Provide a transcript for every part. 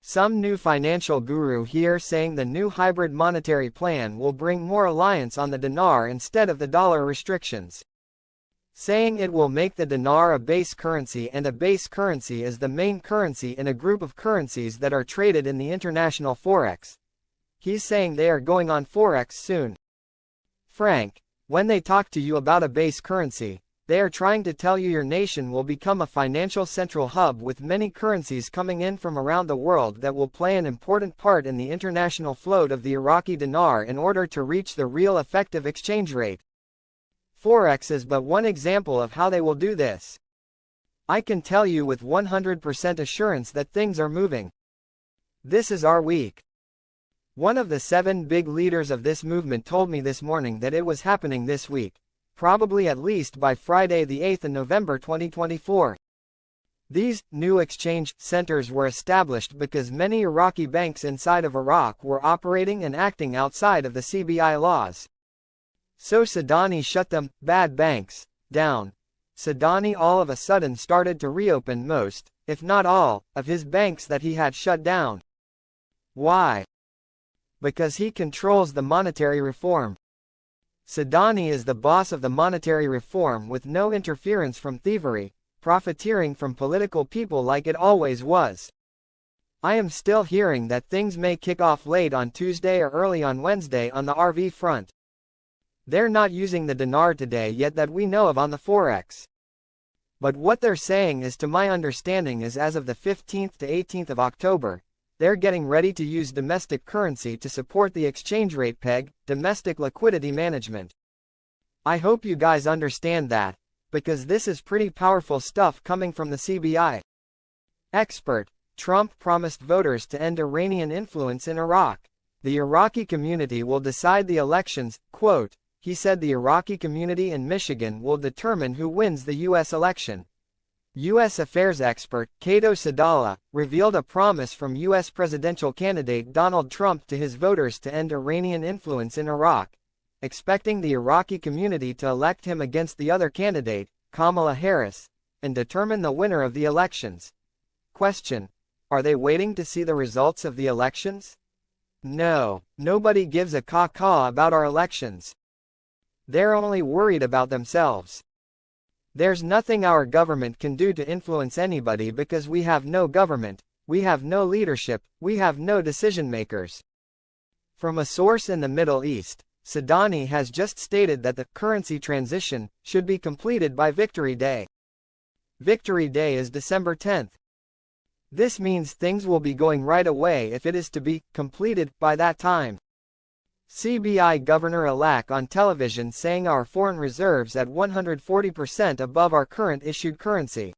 Some new financial guru here saying the new hybrid monetary plan will bring more reliance on the dinar instead of the dollar restrictions. Saying it will make the dinar a base currency, and a base currency is the main currency in a group of currencies that are traded in the international forex. He's saying they are going on forex soon. Frank, when they talk to you about a base currency, they are trying to tell you your nation will become a financial central hub with many currencies coming in from around the world that will play an important part in the international float of the Iraqi dinar in order to reach the real effective exchange rate. Forex is but one example of how they will do this. I can tell you with 100% assurance that things are moving. This is our week. One of the 7 big leaders of this movement told me this morning that it was happening this week, probably at least by Friday the 8th of November 2024. These new exchange centers were established because many Iraqi banks inside of Iraq were operating and acting outside of the CBI laws. So Sadani shut them, bad banks, down. Sadani all of a sudden started to reopen most, if not all, of his banks that he had shut down. Why? Because he controls the monetary reform. Sadani is the boss of the monetary reform with no interference from thievery, profiteering from political people like it always was. I am still hearing that things may kick off late on Tuesday or early on Wednesday on the RV front. They're not using the dinar today yet that we know of on the forex. But what they're saying is, to my understanding, is as of the 15th to 18th of October, they're getting ready to use domestic currency to support the exchange rate peg, domestic liquidity management. I hope you guys understand that, because this is pretty powerful stuff coming from the CBI. Expert, Trump promised voters to end Iranian influence in Iraq. The Iraqi community will decide the elections, quote. He said the Iraqi community in Michigan will determine who wins the U.S. election. U.S. affairs expert, Cato Sadala, revealed a promise from U.S. presidential candidate Donald Trump to his voters to end Iranian influence in Iraq, expecting the Iraqi community to elect him against the other candidate, Kamala Harris, and determine the winner of the elections. Question: are they waiting to see the results of the elections? No, nobody gives a caw-caw about our elections. They're only worried about themselves. There's nothing our government can do to influence anybody because we have no government, we have no leadership, we have no decision makers. From a source in the Middle East, Sadani has just stated that the currency transition should be completed by Victory Day. Victory Day is December 10th. This means things will be going right away if it is to be completed by that time. CBI Governor-elect on television saying our foreign reserves at 140% above our current issued currency.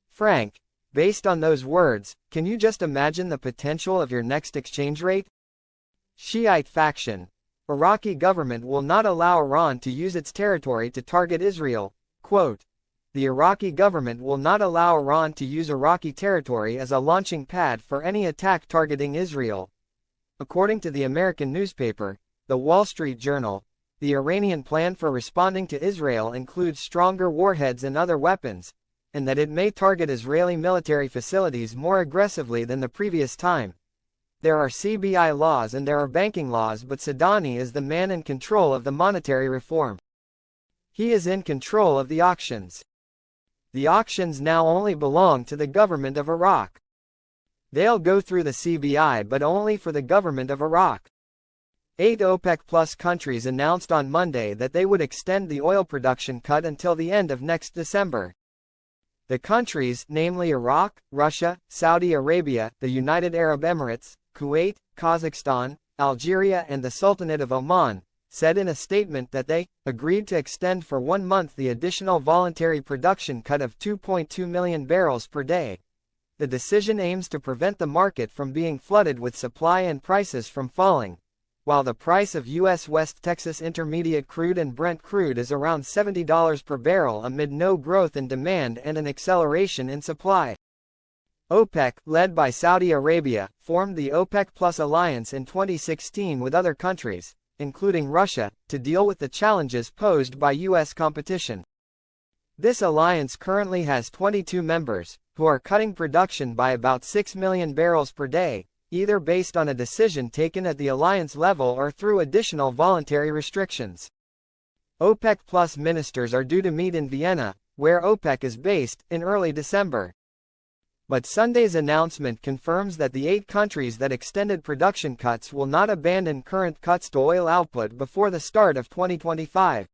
Frank, based on those words, can you just imagine the potential of your next exchange rate? Shiite faction. Iraqi government will not allow Iran to use its territory to target Israel. Quote, the Iraqi government will not allow Iran to use Iraqi territory as a launching pad for any attack targeting Israel. According to the American newspaper, The Wall Street Journal, the Iranian plan for responding to Israel includes stronger warheads and other weapons, and that it may target Israeli military facilities more aggressively than the previous time. There are CBI laws and there are banking laws, but Sadani is the man in control of the monetary reform. He is in control of the auctions. The auctions now only belong to the government of Iraq. They'll go through the CBI but only for the government of Iraq. 8 OPEC Plus countries announced on Monday that they would extend the oil production cut until the end of next December. The countries, namely Iraq, Russia, Saudi Arabia, the United Arab Emirates, Kuwait, Kazakhstan, Algeria and the Sultanate of Oman, said in a statement that they agreed to extend for 1 month the additional voluntary production cut of 2.2 million barrels per day. The decision aims to prevent the market from being flooded with supply and prices from falling. While the price of U.S. West Texas Intermediate crude and Brent crude is around $70 per barrel amid no growth in demand and an acceleration in supply. OPEC, led by Saudi Arabia, formed the OPEC Plus alliance in 2016 with other countries, including Russia, to deal with the challenges posed by U.S. competition. This alliance currently has 22 members, who are cutting production by about 6 million barrels per day, either based on a decision taken at the alliance level or through additional voluntary restrictions. OPEC Plus ministers are due to meet in Vienna, where OPEC is based, in early December. But Sunday's announcement confirms that the 8 countries that extended production cuts will not abandon current cuts to oil output before the start of 2025.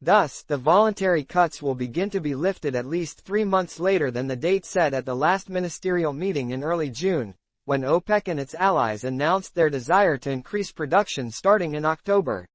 Thus, the voluntary cuts will begin to be lifted at least 3 months later than the date set at the last ministerial meeting in early June, when OPEC and its allies announced their desire to increase production starting in October.